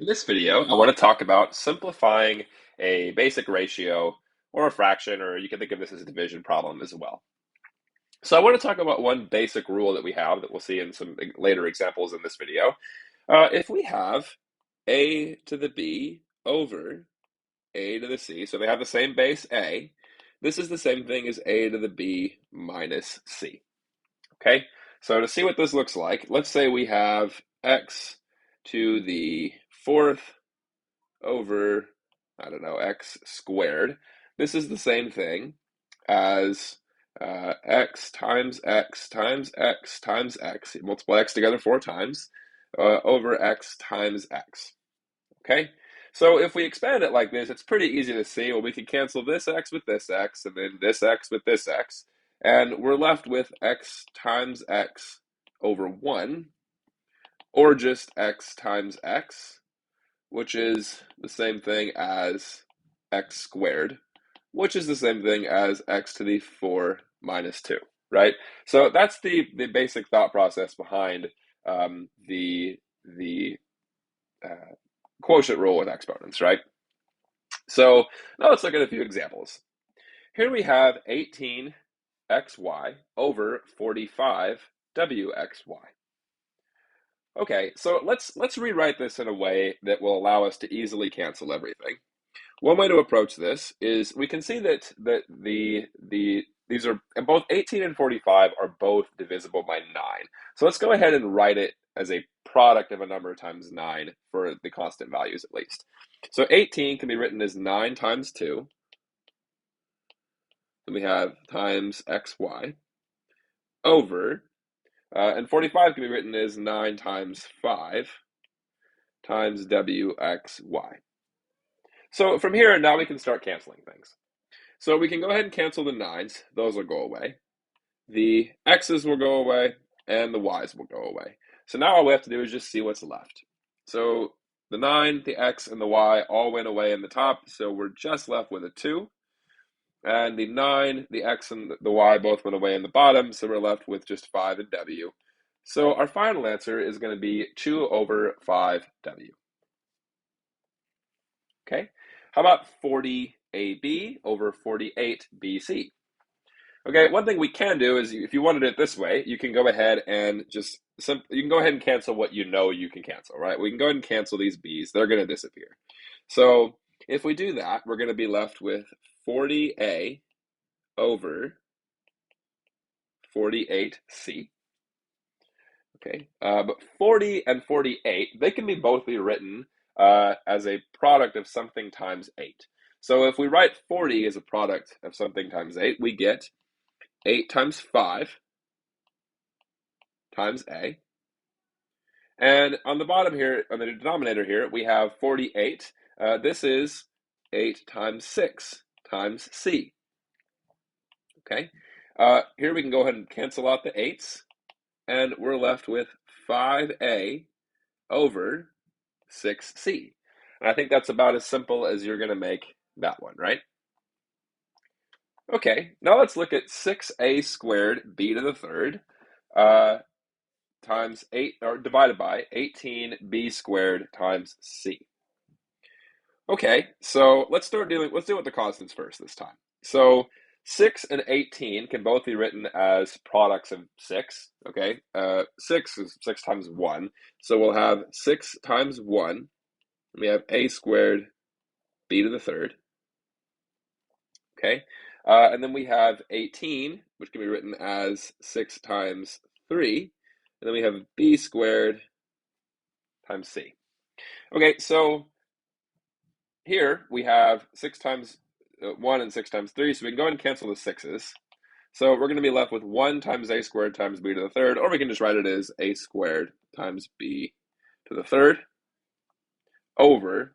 In this video, I want to talk about simplifying a basic ratio or a fraction, or you can think of this as a division problem as well. So I want to talk about one basic rule that we have that we'll see in some later examples in this video. If we have a to the b over a to the c, so they have the same base a, this is the same thing as a to the b minus c. Okay, so to see what this looks like, let's say we have x to the fourth over, I don't know, x squared. This is the same thing as x times x times x times x. You multiply x together 4 times over x times x. Okay? So if we expand it like this, it's pretty easy to see. Well, we can cancel this x with this x, and then this x with this x, and we're left with x times x over 1, or just x times x, which is the same thing as x squared, which is the same thing as x to the 4 minus 2, right? So that's the basic thought process behind the uh, quotient rule with exponents, right? So now let's look at a few examples. Here we have 18xy over 45wxy. Okay, so let's rewrite this in a way that will allow us to easily cancel everything. One way to approach this is we can see that these are both 18 and 45 are both divisible by 9. So let's go ahead and write it as a product of a number times 9 for the constant values at least. So 18 can be written as 9 times 2. Then we have times xy over, and 45 can be written as 9 times 5 times wxy. So from here, now we can start canceling things. So we can go ahead and cancel the 9s. Those will go away. The x's will go away, and the y's will go away. So now all we have to do is just see what's left. So the 9, the x, and the y all went away in the top, so we're just left with a 2. And the 9, the x, and the y both went away in the bottom, so we're left with just 5 and w. So our final answer is going to be 2 over 5w. Okay, how about 40ab over 48bc? Okay, one thing we can do is if you wanted it this way, you can go ahead and you can go ahead and cancel what you know you can cancel, right? We can go ahead and cancel these b's. They're going to disappear. So if we do that, we're going to be left with 40a over 48c. Okay, but 40 and 48, they can both be written as a product of something times 8. So if we write 40 as a product of something times 8, we get 8 times 5 times a. And on the bottom here, on the denominator here, we have 48. This is 8 times 6 times c. Okay, here we can go ahead and cancel out the 8's, and we're left with 5a over 6c. And I think that's about as simple as you're going to make that one, right? Okay, now let's look at 6a squared b to the third times 8, or divided by 18b squared times c. Okay, so let's deal with the constants first this time. So 6 and 18 can both be written as products of 6. Okay, 6 is 6 times 1. So we'll have 6 times 1. We have a squared b to the third. Okay, and then we have 18, which can be written as 6 times 3. And then we have b squared times c. Okay, so here we have 6 times 1 and 6 times 3, so we can go ahead and cancel the 6's. So we're going to be left with 1 times a squared times b to the third, or we can just write it as a squared times b to the third over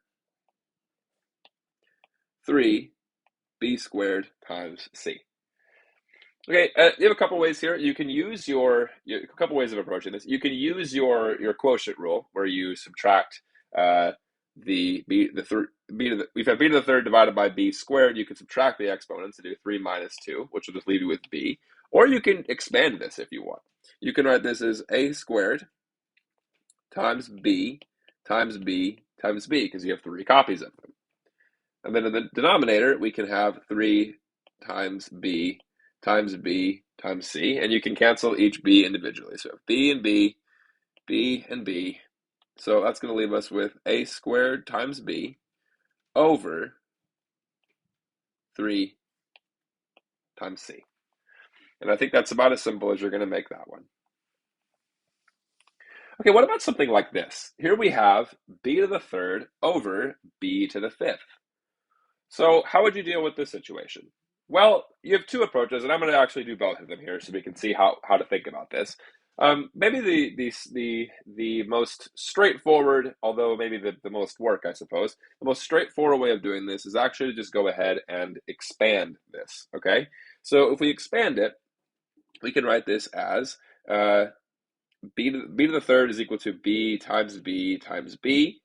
3b squared times c. Okay, you have a couple ways here. You can use a couple ways of approaching this. You can use your quotient rule, where you subtract we've had b to the third divided by b squared. You can subtract the exponents to do 3 minus 2, which will just leave you with b. Or you can expand this if you want. You can write this as a squared times b times times b, because you have 3 copies of them. And then in the denominator, we can have 3 times b times b times c, and you can cancel each b individually. So b and b, b and b. So that's going to leave us with a squared times b over 3 times c. And I think that's about as simple as you're going to make that one. Okay, what about something like this? Here we have b to the third over b to the fifth. So how would you deal with this situation? Well, you have 2 approaches, and I'm going to actually do both of them here so we can see how to think about this. Maybe the most straightforward, although maybe the most work, I suppose, the most straightforward way of doing this is actually to just go ahead and expand this, okay? So if we expand it, we can write this as b to the third is equal to b times b times b.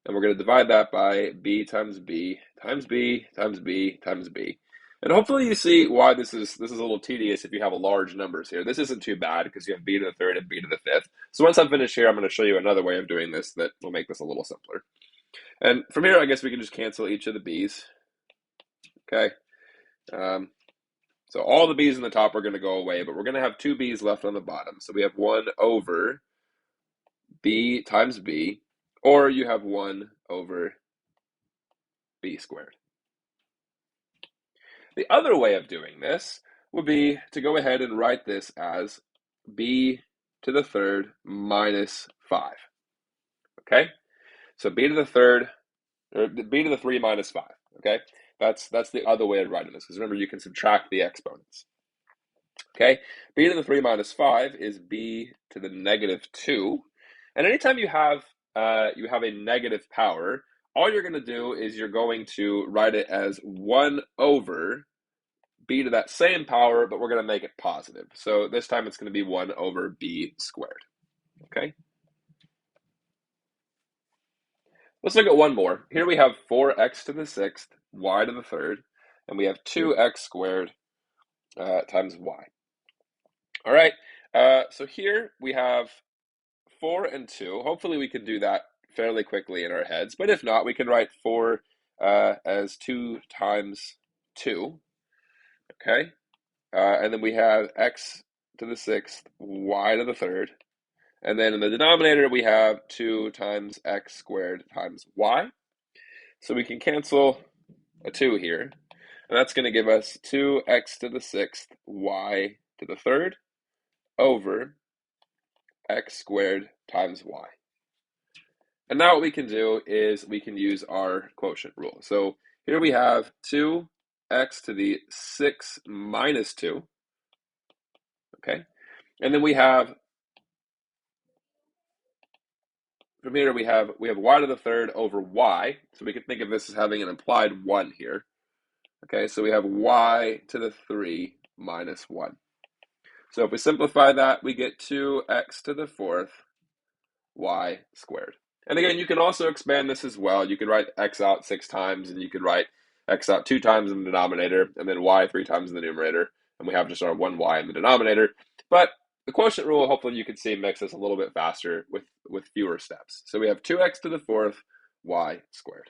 And we're going to divide that by b times b times b times b times b. And hopefully you see why this is a little tedious if you have large numbers here. This isn't too bad because you have b to the third and b to the fifth. So once I'm finished here, I'm going to show you another way of doing this that will make this a little simpler. And from here, I guess we can just cancel each of the b's. Okay. So all the b's in the top are going to go away, but we're going to have 2 b's left on the bottom. So we have 1 over b times b, or you have 1 over b squared. The other way of doing this would be to go ahead and write this as b to the third minus 5. Okay? So b to the third, or b to the 3 minus 5. Okay? That's the other way of writing this, because remember, you can subtract the exponents. Okay? B to the 3 minus 5 is b to the negative 2. And anytime you have a negative power, all you're going to do is you're going to write it as 1 over b to that same power, but we're going to make it positive. So this time it's going to be 1 over b squared. Okay? Let's look at one more. Here we have 4x to the sixth, y to the third, and we have 2x squared times y. All right, so here we have 4 and 2. Hopefully we can do that fairly quickly in our heads, but if not, we can write 4 as 2 times 2, okay? And then we have x to the sixth, y to the third, and then in the denominator we have 2 times x squared times y. So we can cancel a 2 here, and that's going to give us 2x to the sixth, y to the third, over x squared times y. And now what we can do is we can use our quotient rule. So here we have 2x to the 6 minus 2, okay? And then we have, from here we have y to the third over y, so we can think of this as having an implied 1 here. Okay, so we have y to the 3 minus 1. So if we simplify that, we get 2x to the fourth y squared. And again, you can also expand this as well. You could write x out 6 times, and you could write x out 2 times in the denominator, and then y 3 times in the numerator, and we have just our 1y in the denominator. But the quotient rule, hopefully you can see, makes this a little bit faster with fewer steps. So we have 2x to the fourth y squared.